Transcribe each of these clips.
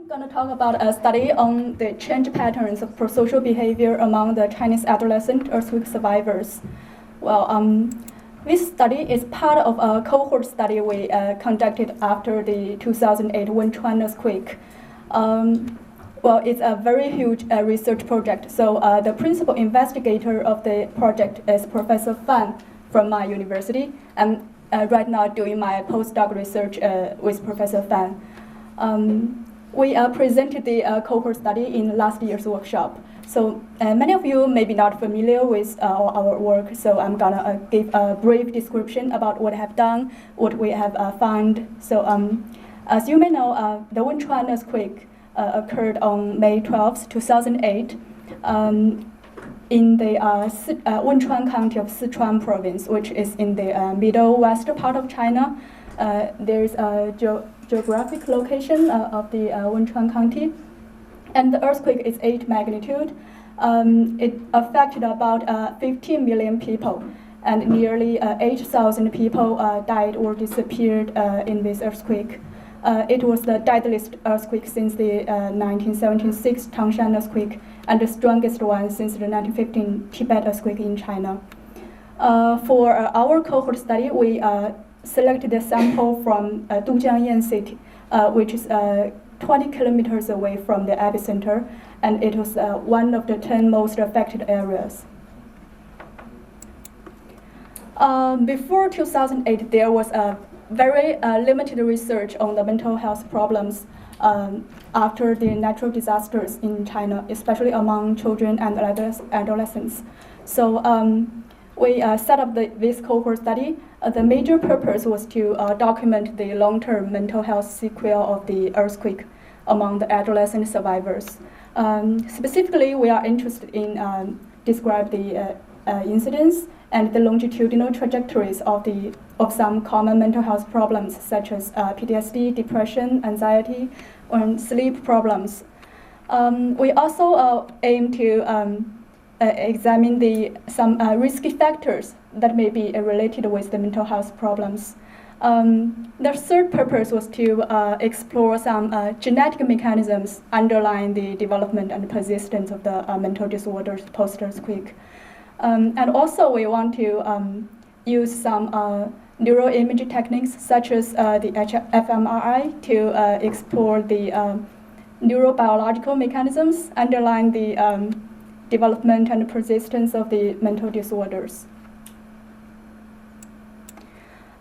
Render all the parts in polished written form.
I'm going to talk about a study on the change patterns of prosocial behavior among the Chinese adolescent earthquake survivors. Well, this study is part of a cohort study we conducted after the 2008 Wenchuan earthquake. Well, it's a very huge research project. So the principal investigator of the project is Professor Fan from my university. I'm right now doing my postdoc research with Professor Fan. We presented the cohort study in last year's workshop. So many of you may be not familiar with our work, so I'm gonna give a brief description about what I have done, what we have found. So as you may know, the Wenchuan earthquake occurred on May 12, 2008, in the Wenchuan County of Sichuan province, which is in the middle west part of China. There is a geographic location of the Wenchuan County, and the earthquake is 8 magnitude. It affected about 15 million people, and nearly 8,000 people died or disappeared in this earthquake. It was the deadliest earthquake since the 1976 Tangshan earthquake, and the strongest one since the 1915 Tibet earthquake in China. For our cohort study, we selected a sample from Dujiangyan city, which is 20 kilometers away from the epicenter, and it was one of the 10 most affected areas. Before 2008, there was a very limited research on the mental health problems after the natural disasters in China, especially among children and adolescents. So we set up this cohort study. The major purpose was to document the long-term mental health sequelae of the earthquake among the adolescent survivors. Specifically, we are interested in describe the incidence and the longitudinal trajectories of some common mental health problems, such as PTSD, depression, anxiety, and sleep problems. We also aim to examine some risky factors that may be related with the mental health problems. The third purpose was to explore some genetic mechanisms underlying the development and persistence of the mental disorders post-earthquake. And also we want to use some neuroimaging techniques such as the fMRI to explore the neurobiological mechanisms underlying the development and persistence of the mental disorders.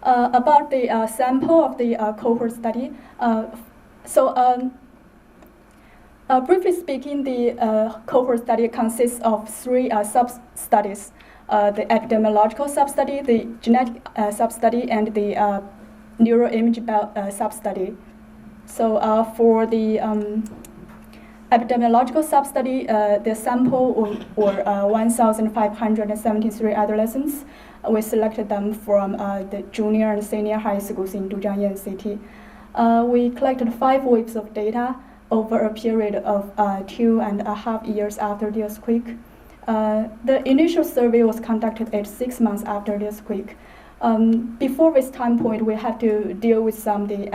About the sample of the cohort study, briefly speaking, the cohort study consists of 3 sub-studies: the epidemiological sub-study, the genetic sub-study, and the neuroimaging sub-study. So for the epidemiological sub-study, the sample were 1,573 adolescents. We selected them from the junior and senior high schools in Dujiangyan city. We collected 5 weeks of data over a period of 2.5 years after the earthquake. The initial survey was conducted at 6 months after the earthquake. Before this time point, we had to deal with some of the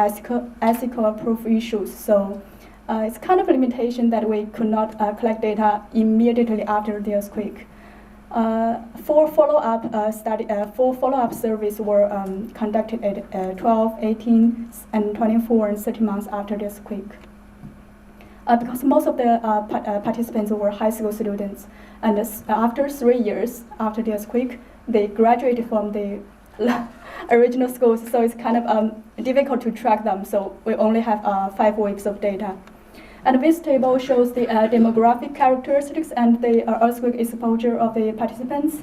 ethical proof issues. So it's kind of a limitation that we could not collect data immediately after the earthquake. 4 follow-up surveys were conducted at 12, 18, and 24 and 30 months after the earthquake. Because most of the participants were high school students, and after 3 years after the earthquake, they graduated from the original schools, so it's kind of difficult to track them, so we only have 5 weeks of data. And this table shows the demographic characteristics and the earthquake exposure of the participants.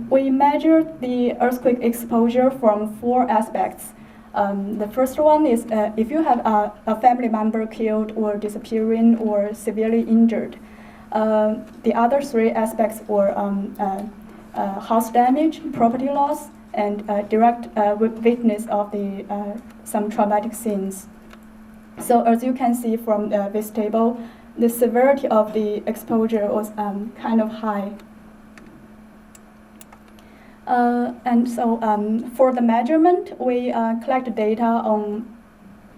We measured the earthquake exposure from 4 aspects. The first one is if you have a family member killed or disappearing or severely injured. The other 3 aspects were house damage, property loss, and direct witness of some traumatic scenes. So as you can see from this table, the severity of the exposure was kind of high. And so for the measurement, we collected data on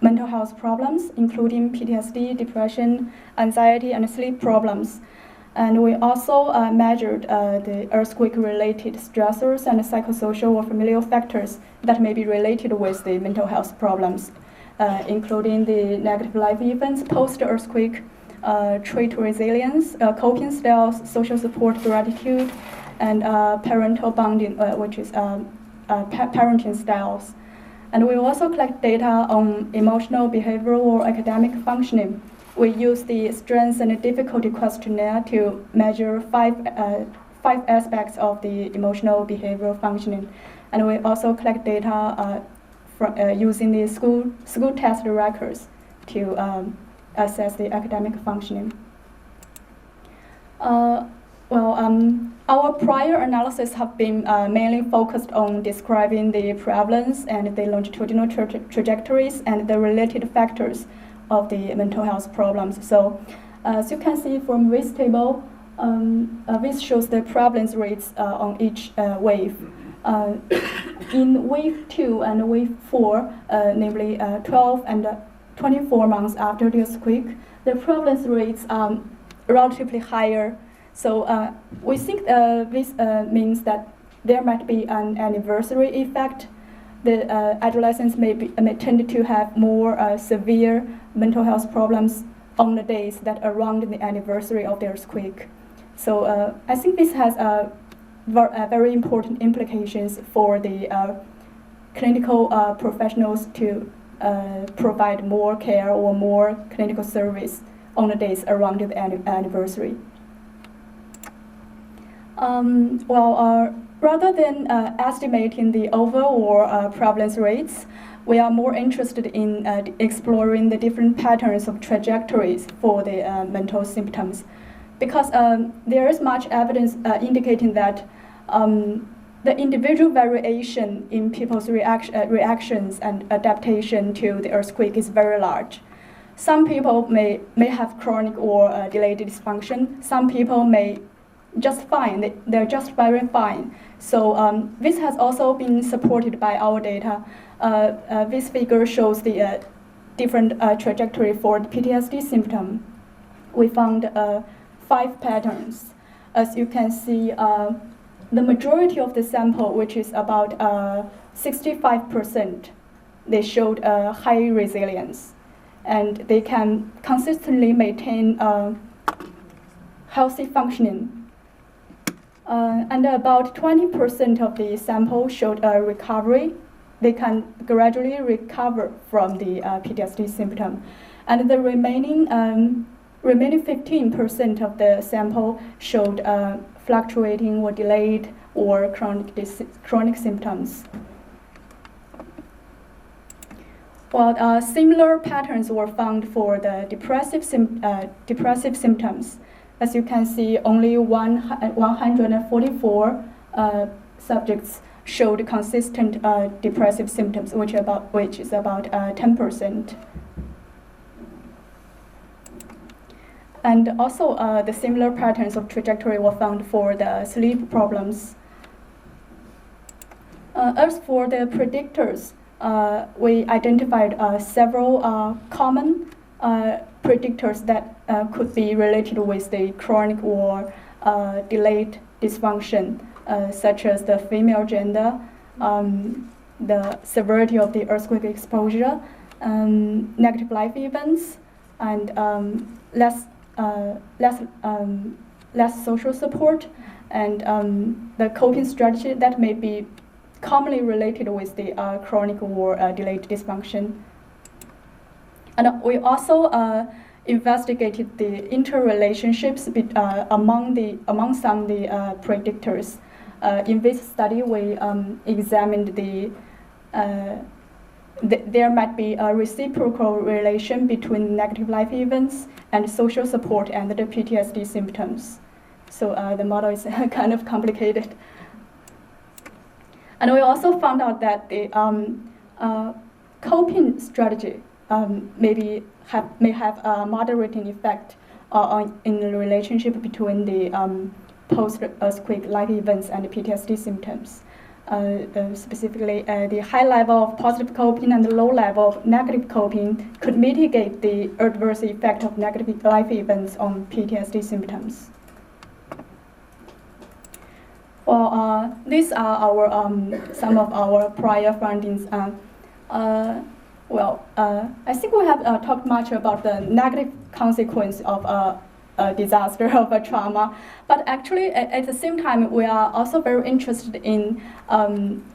mental health problems, including PTSD, depression, anxiety, and sleep problems. And we also measured the earthquake-related stressors and psychosocial or familial factors that may be related with the mental health problems, including the negative life events, post-earthquake, trait resilience, coping styles, social support, gratitude, and parental bonding, which is parenting styles. And we also collect data on emotional, behavioral, or academic functioning. We use the strengths and difficulty questionnaire to measure five aspects of the emotional, behavioral functioning. And we also collect data using the school test records to assess the academic functioning. Our prior analysis have been mainly focused on describing the prevalence and the longitudinal trajectories and the related factors of the mental health problems. So, as you can see from this table, this shows the prevalence rates on each wave. In wave 2 and wave 4, namely 12 and 24 months after the earthquake, the prevalence rates are relatively higher. So we think this means that there might be an anniversary effect. The adolescents may tend to have more severe mental health problems on the days that around the anniversary of the earthquake. So I think this has very important implications for the clinical professionals to provide more care or more clinical service on the days around the anniversary. Rather than estimating the overall prevalence rates, we are more interested in exploring the different patterns of trajectories for the mental symptoms, because there is much evidence indicating that the individual variation in people's reactions and adaptation to the earthquake is very large. Some people may have chronic or delayed dysfunction. Some people may just fine, they're just very fine. So this has also been supported by our data. This figure shows the different trajectory for the PTSD symptom. We found 5 patterns. As you can see, the majority of the sample, which is about 65%, they showed high resilience, and they can consistently maintain healthy functioning. And about 20% of the sample showed a recovery. They can gradually recover from the PTSD symptom. And the remaining 15% of the sample showed fluctuating or delayed or chronic symptoms. Well, similar patterns were found for the depressive symptoms. As you can see, only 144 subjects showed consistent depressive symptoms, which is about 10%. And also, the similar patterns of trajectory were found for the sleep problems. As for the predictors, we identified several common predictors that could be related with the chronic or delayed dysfunction, such as the female gender, the severity of the earthquake exposure, negative life events, and less social support, and the coping strategy that may be commonly related with the chronic or delayed dysfunction. And we also investigated the interrelationships among some of the predictors. In this study, we examined there might be a reciprocal relation between negative life events and social support and the PTSD symptoms. So the model is kind of complicated. And we also found out that the coping strategy may have a moderating effect in the relationship between the post-earthquake life events and the PTSD symptoms. specifically the high level of positive coping and the low level of negative coping could mitigate the adverse effect of negative life events on PTSD symptoms. Well, these are our some of our prior findings. I think we have talked much about the negative consequence of a disaster, of a trauma, but actually at the same time we are also very interested in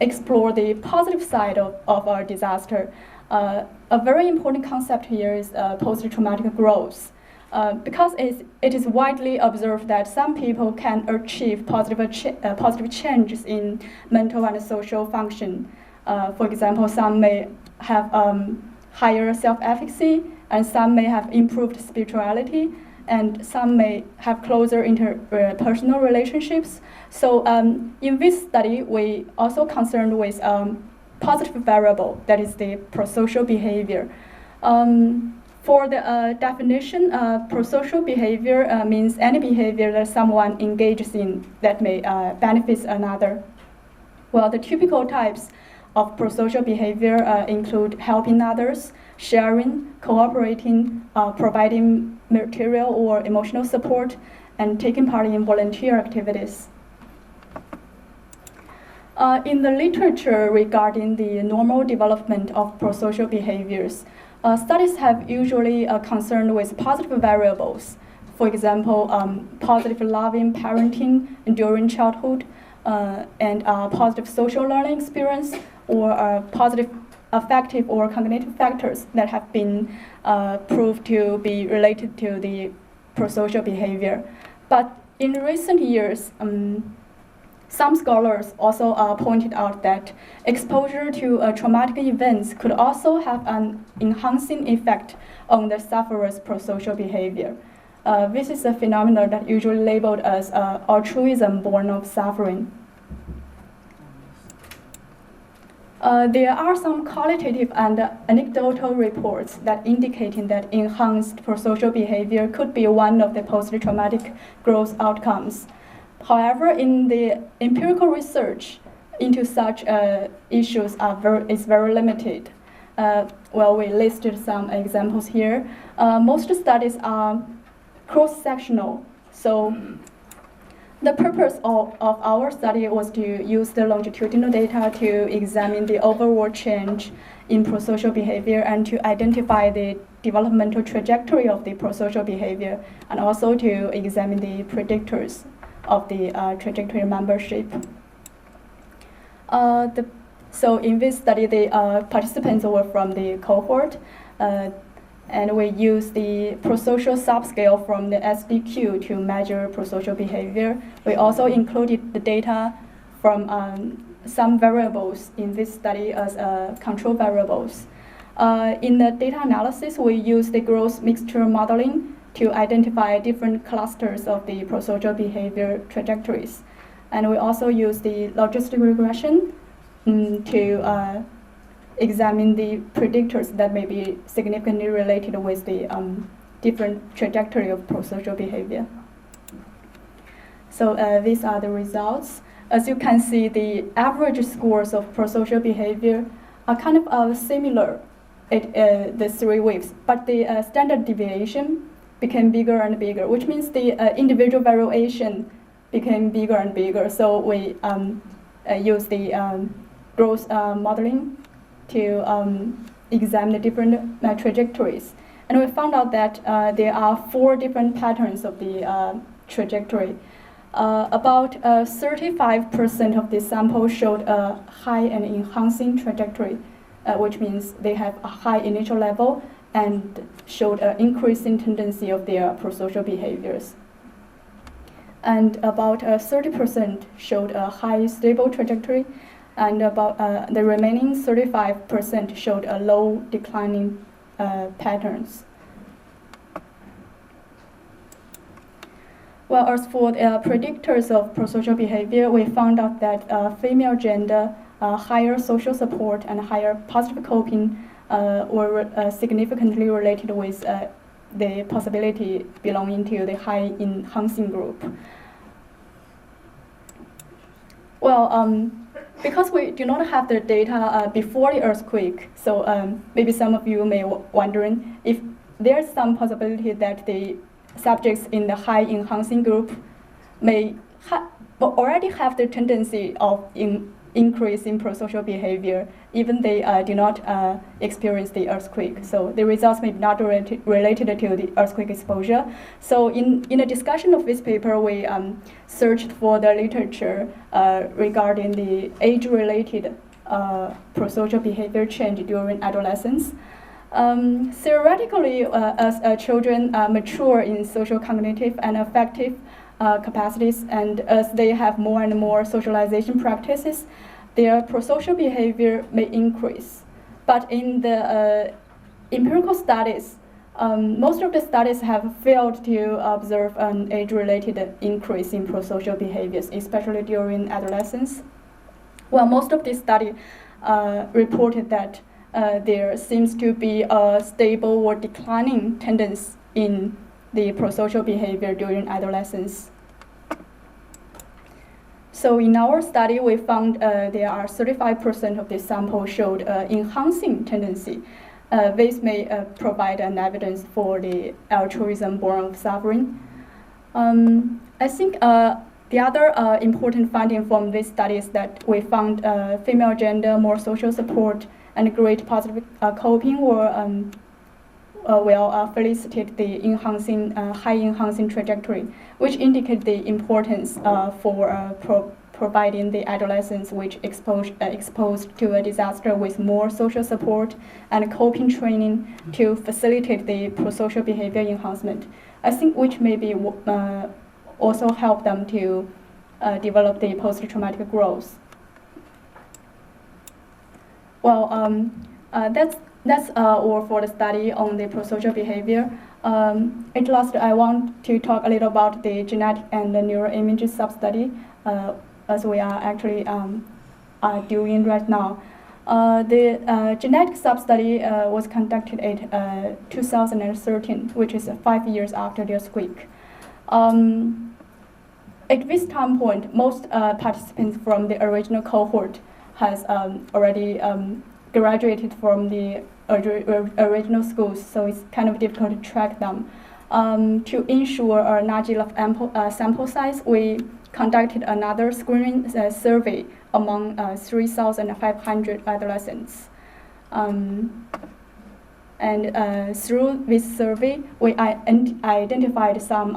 explore the positive side of our disaster. A very important concept here is post-traumatic growth. Because it is widely observed that some people can achieve positive changes in mental and social function. For example, some may have higher self-efficacy, and some may have improved spirituality, and some may have closer interpersonal relationships. So in this study, we also concerned with positive variable, that is the prosocial behavior. For the definition, prosocial behavior means any behavior that someone engages in that may benefit another. Well, the typical types of prosocial behavior include helping others, sharing, cooperating, providing material or emotional support, and taking part in volunteer activities. In the literature regarding the normal development of prosocial behaviors, studies have usually concerned with positive variables. For example, positive loving parenting during childhood, and positive social learning experience, or positive affective or cognitive factors that have been proved to be related to the prosocial behavior. But in recent years, some scholars also pointed out that exposure to traumatic events could also have an enhancing effect on the sufferer's prosocial behavior. This is a phenomenon that usually labeled as altruism born of suffering. There are some qualitative and anecdotal reports that indicating that enhanced prosocial behavior could be one of the post-traumatic growth outcomes. However, in the empirical research into such issues is very limited. We listed some examples here. Most studies are cross-sectional, so the purpose of our study was to use the longitudinal data to examine the overall change in prosocial behavior and to identify the developmental trajectory of the prosocial behavior, and also to examine the predictors of the trajectory membership. So in this study, the participants were from the cohort, and we used the prosocial subscale from the SDQ to measure prosocial behavior. We also included the data from some variables in this study as control variables. In the data analysis, we used the growth mixture modeling to identify different clusters of the prosocial behavior trajectories. And we also use the logistic regression to examine the predictors that may be significantly related with the different trajectory of prosocial behavior. So these are the results. As you can see, the average scores of prosocial behavior are kind of similar at the 3 weeks, but the standard deviation became bigger and bigger, which means the individual variation became bigger and bigger. So we use the growth modeling to examine the different trajectories. And we found out that there are 4 different patterns of the trajectory. About 35% of the sample showed a high and enhancing trajectory, which means they have a high initial level and showed an increasing tendency of their prosocial behaviors. And about 30% showed a high stable trajectory, and about the remaining 35% showed a low declining patterns. Well, as for the predictors of prosocial behavior, we found out that female gender, higher social support, and higher positive coping were significantly related with the possibility belonging to the high enhancing group. Well, because we do not have the data before the earthquake, so maybe some of you may wondering if there's some possibility that the subjects in the high enhancing group may already have the tendency of increase in prosocial behavior, even they do not experience the earthquake. So the results may be not related to the earthquake exposure. So in a discussion of this paper, we searched for the literature regarding the age-related prosocial behavior change during adolescence. Theoretically, as children mature in social, cognitive, and affective capacities, and as they have more and more socialization practices, their prosocial behavior may increase. But in the empirical studies, most of the studies have failed to observe an age-related increase in prosocial behaviors, especially during adolescence. Well, most of these studies reported that there seems to be a stable or declining tendency in the prosocial behavior during adolescence. So in our study, we found there are 35% of the sample showed enhancing tendency. This may provide an evidence for the altruism born of suffering. I think the other important finding from this study is that we found female gender, more social support, and great positive coping were felicitate the enhancing, high enhancing trajectory, which indicate the importance for providing the adolescents which exposed to a disaster with more social support and coping training to facilitate the prosocial behavior enhancement. I think which maybe also help them to develop the post-traumatic growth. Well, that's all for the study on the prosocial behavior. At last, I want to talk a little about the genetic and the neuroimaging sub-study, as we are actually doing right now. The genetic sub-study was conducted at 2013, which is 5 years after the earthquake. At this time point, most participants from the original cohort has already graduated from the original schools, so it's kind of difficult to track them. To ensure a large enough sample size, we conducted another screening survey among 3,500 adolescents. And through this survey, we identified some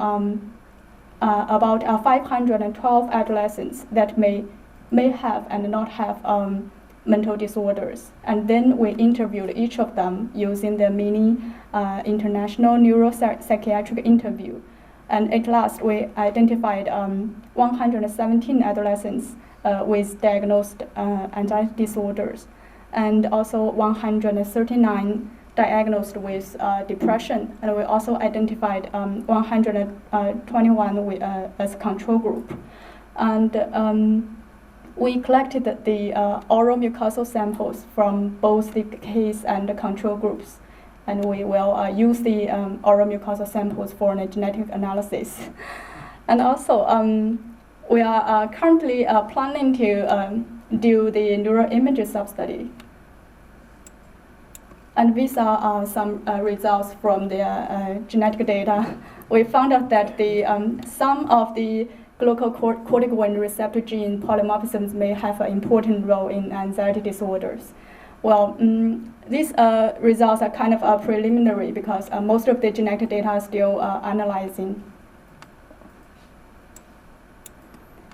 about 512 adolescents that may have and not have mental disorders. And then we interviewed each of them using the mini international neuropsychiatric interview. And at last, we identified 117 adolescents with diagnosed anxiety disorders, and also 139 diagnosed with depression. And we also identified 121 as control group. And we collected the oral mucosal samples from both the case and the control groups, and we will use the oral mucosal samples for the genetic analysis. And also, we are currently planning to do the neuroimaging sub-study. And these are some results from the genetic data. We found out that the some of the glucocorticoid receptor gene polymorphisms may have an important role in anxiety disorders. Well, these results are kind of preliminary because most of the genetic data are still analyzing.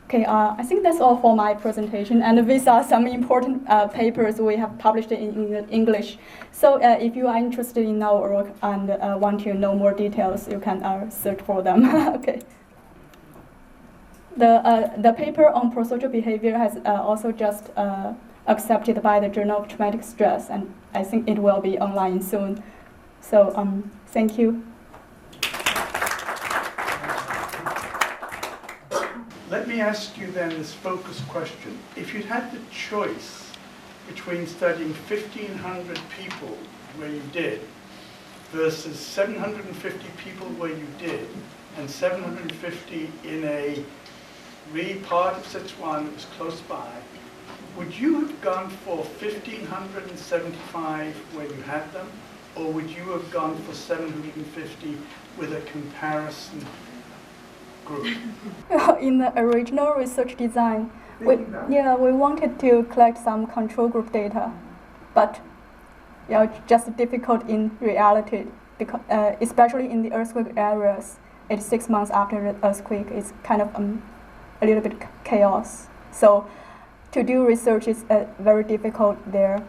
Okay, I think that's all for my presentation, and these are some important papers we have published in English. So if you are interested in our work and want to know more details, you can search for them. Okay. The paper on prosocial behavior has also just accepted by the Journal of Traumatic Stress, and I think it will be online soon. So thank you. Let me ask you then this focus question. If you'd had the choice between studying 1,500 people where you did versus 750 people where you did, and 750 in a really part of Sichuan that was close by, would you have gone for 1,575 where you had them, or would you have gone for 750 with a comparison group? In the original research design, we wanted to collect some control group data, but it's just difficult in reality, because, especially in the earthquake areas. It's 6 months after the earthquake. It's kind of a little bit chaos. So to do research is very difficult there.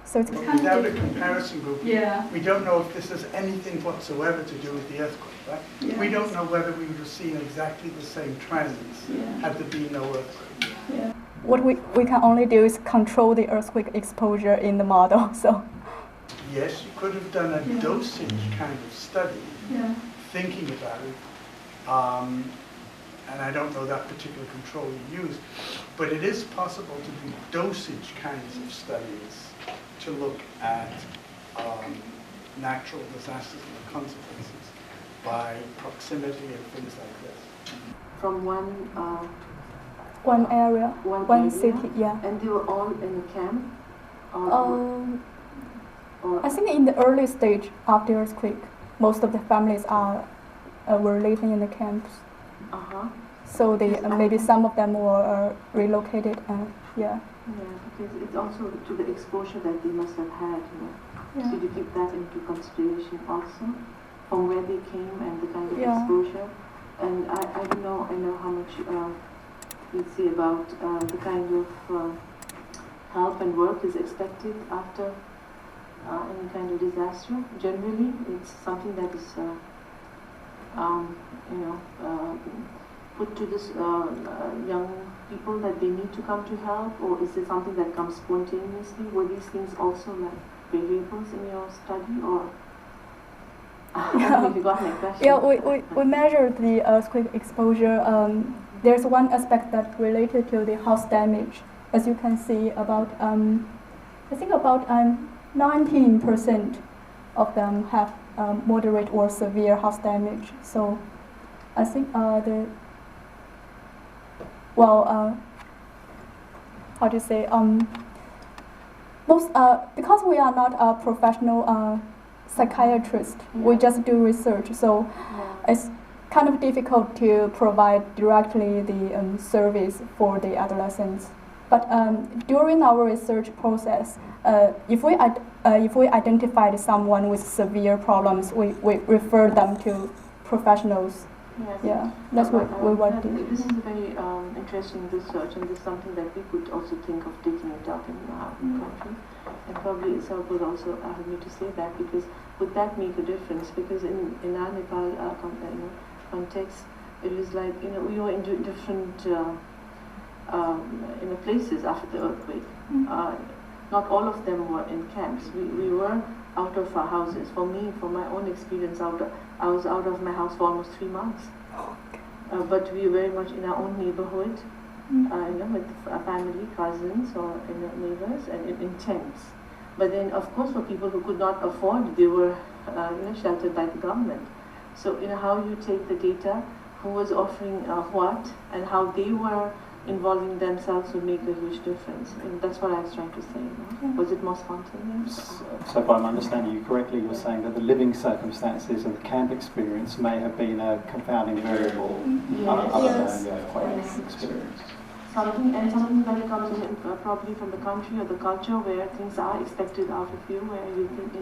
So it's without a comparison group, we don't know if this has anything whatsoever to do with the earthquake, right? Yes. We don't know whether we would have seen exactly the same trends had there been no earthquake. Yeah. What we can only do is control the earthquake exposure in the model. So yes, you could have done a dosage kind of study, thinking about it. And I don't know that particular control you used, but it is possible to do dosage kinds of studies to look at natural disasters and the consequences by proximity and things like this. From one area, one area? city, And they were all in a camp? Or I think in the early stage of the earthquake, most of the families were living in the camps. So they maybe some of them were relocated. Yeah, because it's also to the exposure that they must have had, So you keep that into consideration also, from where they came and the kind of exposure. And I don't know, I know how much you see about the kind of help and work is expected after any kind of disaster. Generally, it's something that is, put to this young people that they need to come to help, or is it something that comes spontaneously? Were these things also like variables in your study, or I don't know if you got my question? Yeah, we measured the earthquake exposure. There's one aspect that related to the house damage. As you can see, about I think about 19% of them have moderate or severe house damage. So I think how do you say, most, because we are not a professional psychiatrist, we just do research, so it's kind of difficult to provide directly the service for the adolescents. But during our research process, if we identified someone with severe problems, we refer them to professionals. Yes. Yeah, that's what we want to do. This is a very interesting research, and this is something that we could also think of taking it up in our country. And probably Zhau would also help me to say that, because would that make a difference? Because in our Nepal context, it was like, we were in different places after the earthquake. Not all of them were in camps. We were out of our houses. For me, from my own experience, I was out of my house for almost 3 months. But we were very much in our own neighborhood, with family, cousins, or neighbors, and in tents. But then, of course, for people who could not afford, they were sheltered by the government. So, how you take the data, who was offering what, and how they were involving themselves would make a huge difference. And that's what I was trying to say. Was it more spontaneous? So if I'm understanding you correctly, you're saying that the living circumstances of the camp experience may have been a confounding variable other than the earthquake experience. Something that comes in, probably from the country or the culture where things are expected out of you, where you think,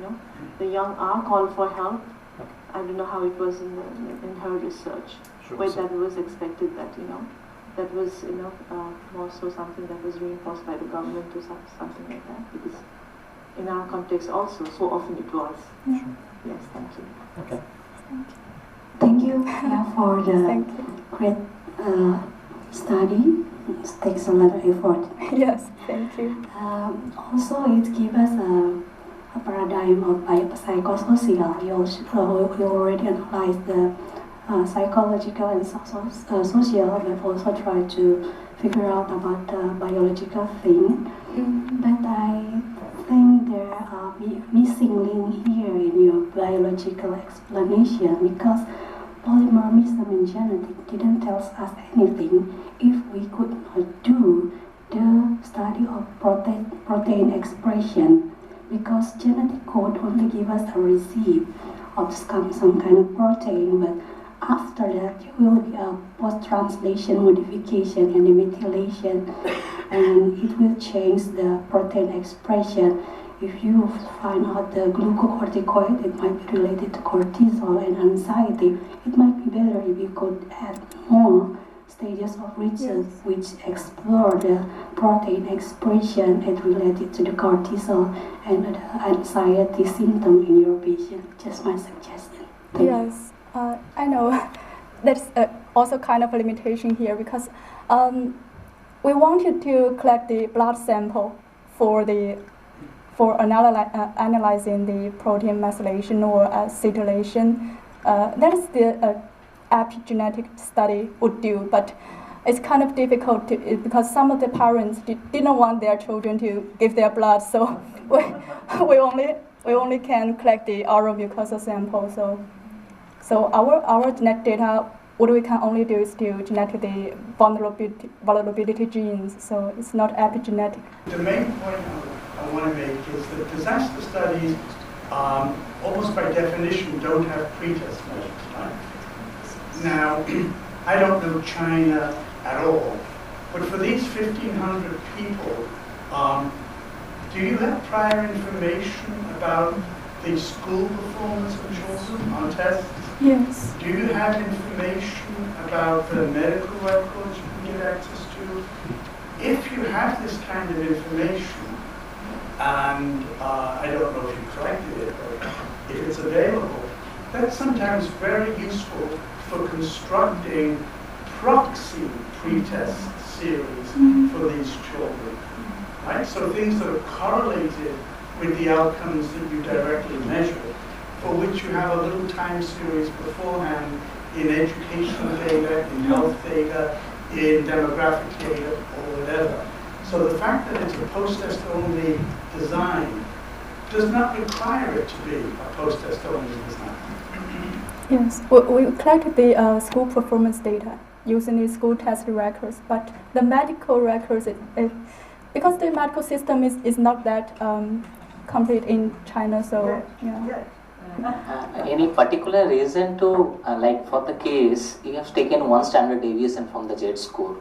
the young are called for help. Okay. I don't know how it was in her research, where that was expected, that, that was, more so something that was reinforced by the government or something like that, because in our context also, so often it was. Yeah. Yes, thank you. Okay. Thank you for the great study. It takes a lot of effort. Yes, thank you. Also, it gives us a paradigm of biopsychosocial. You already analyzed the psychological and social. We've also tried to figure out about the biological thing. But I think there are missing link here in your biological explanation, because polymer measurement genetic didn't tell us anything if we could not do the study of protein expression, because genetic code only give us a receipt of some kind of protein, but after that there will be a post-translation modification and the methylation, and it will change the protein expression. If you find out the glucocorticoid, it might be related to cortisol and anxiety. It might be better if you could add more stages of research which explore the protein expression and related to the cortisol and the anxiety symptom in your patient. Just my suggestion. Yes, I know that's also kind of a limitation here, because we wanted to collect the blood sample for analyzing the protein methylation or acetylation. That is the epigenetic study would do, but it's kind of difficult because some of the parents didn't want their children to give their blood, so we only can collect the oral mucosa sample. So our genetic data, what we can only do is to genetic the vulnerability genes, so it's not epigenetic. The main point I want to make is that disaster studies, almost by definition, don't have pretest measures, right? Now, I don't know China at all, but for these 1,500 people, do you have prior information about the school performance of children on tests? Yes. Do you have information about the medical records you can get access to? If you have this kind of information, and I don't know if you collected it, or if it's available, that's sometimes very useful for constructing proxy pretest series for these children, right? So things that are correlated with the outcomes that you directly measure, for which you have a little time series beforehand in educational data, in health data, in demographic data, or whatever. So the fact that it's a post-test only design does not require it to be a post-test only design. Yes, we collected the school performance data using the school test records, but the medical records, because the medical system is not that complete in China, so yeah. Any particular reason to, like for the case, you have taken 1 standard deviation from the Z score,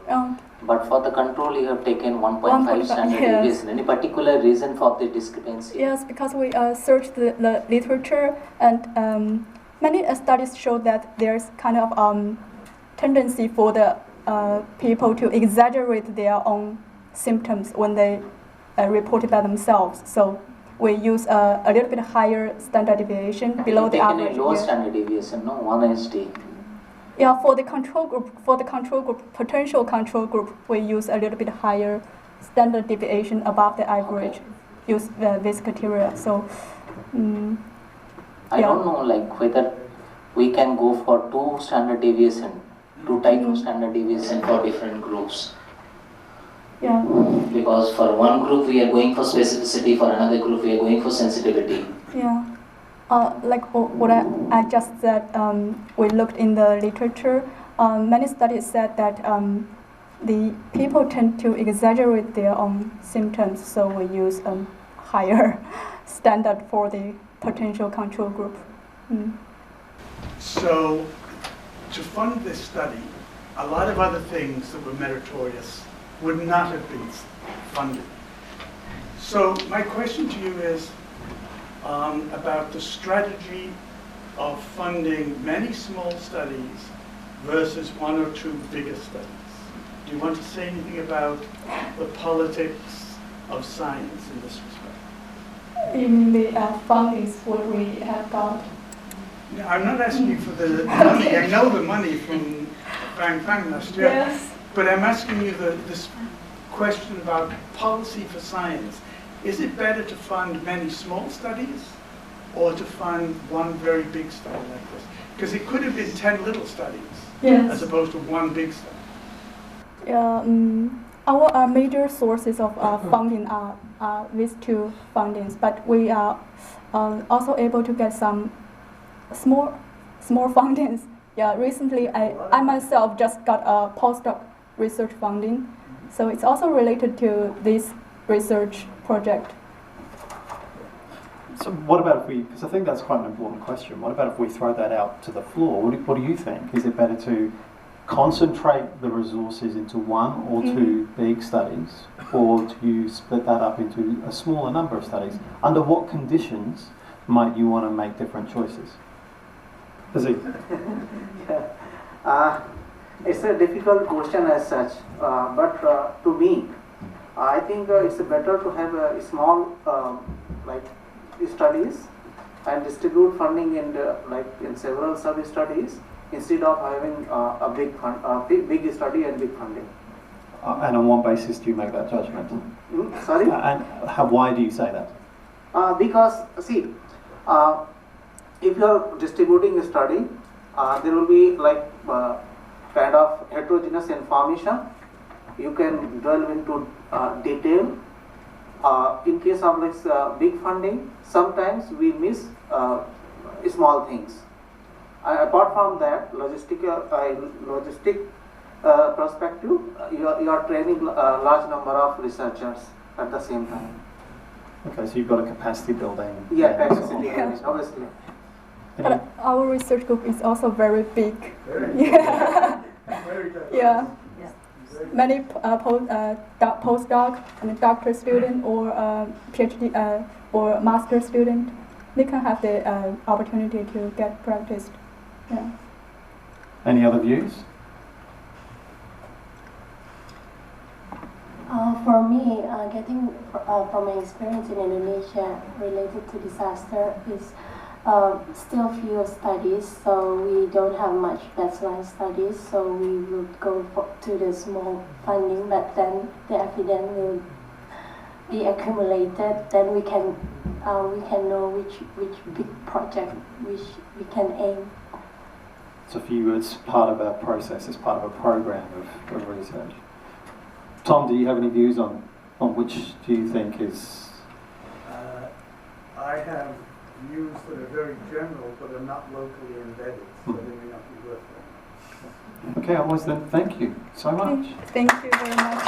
but for the control you have taken 1.5 standard deviation. Any particular reason for the discrepancy? Yes, because we searched the literature, and many studies show that there's kind of tendency for the people to exaggerate their own symptoms when they report it by themselves. So we use a little bit higher standard deviation below the average. A lower standard deviation, no? 1 SD. Yeah, for the control group, potential control group, we use a little bit higher standard deviation above the average. Okay. Use this criteria. So I don't know, like whether we can go for 2 standard deviation, 2 type of standard deviation for different groups. Yeah. Because for one group we are going for specificity, for another group we are going for sensitivity. Yeah. Like what I just said, we looked in the literature. Many studies said that the people tend to exaggerate their own symptoms, so we use a higher standard for the potential control group. So, to fund this study, a lot of other things that were meritorious would not have been funded. So my question to you is about the strategy of funding many small studies versus 1 or 2 bigger studies. Do you want to say anything about the politics of science in this respect? In the fundings, what we have got. No, I'm not asking you for the money. I know the money from Fang last year. Yes. But I'm asking you this question about policy for science. Is it better to fund many small studies or to fund 1 very big study like this? Because it could have been 10 little studies as opposed to 1 big study. Our major sources of funding are these 2 fundings, but we are also able to get some small fundings Yeah, recently I myself just got a postdoc research funding, so it's also related to this research project. So what about if we, because I think that's quite an important question, what about if we throw that out to the floor? What do you think? Is it better to concentrate the resources into one or two big studies, or do you split that up into a smaller number of studies? Under what conditions might you want to make different choices? It's a difficult question as such, but to me, I think it's better to have a small studies and distribute funding in several sub-studies instead of having a big study and big funding. And on what basis do you make that judgment? Sorry? And why do you say that? Because, see, if you are distributing a study, there will be kind of heterogeneous information. You can delve into detail. In case of big funding, sometimes we miss small things. Apart from that, logistic perspective, you are training a large number of researchers at the same time. Okay, so you've got a capacity building. Yeah, capacity building, obviously. But our research group is also very big. Yeah. Very good. Yeah. Many postdoc and doctor student or PhD or master student, they can have the opportunity to get practiced. Yeah. Any other views? For me, getting from my experience in Indonesia related to disaster is still few studies, so we don't have much baseline studies, so we would go to the small funding, but then the evidence will be accumulated, then we can know which big project we can aim. So for you, it's part of a process, it's part of a program of research. Tom, do you have any views on which do you think is? I have views that are very general but are not locally embedded, so they may not be worthwhile. Okay, otherwise then thank you so much. Thank you very much.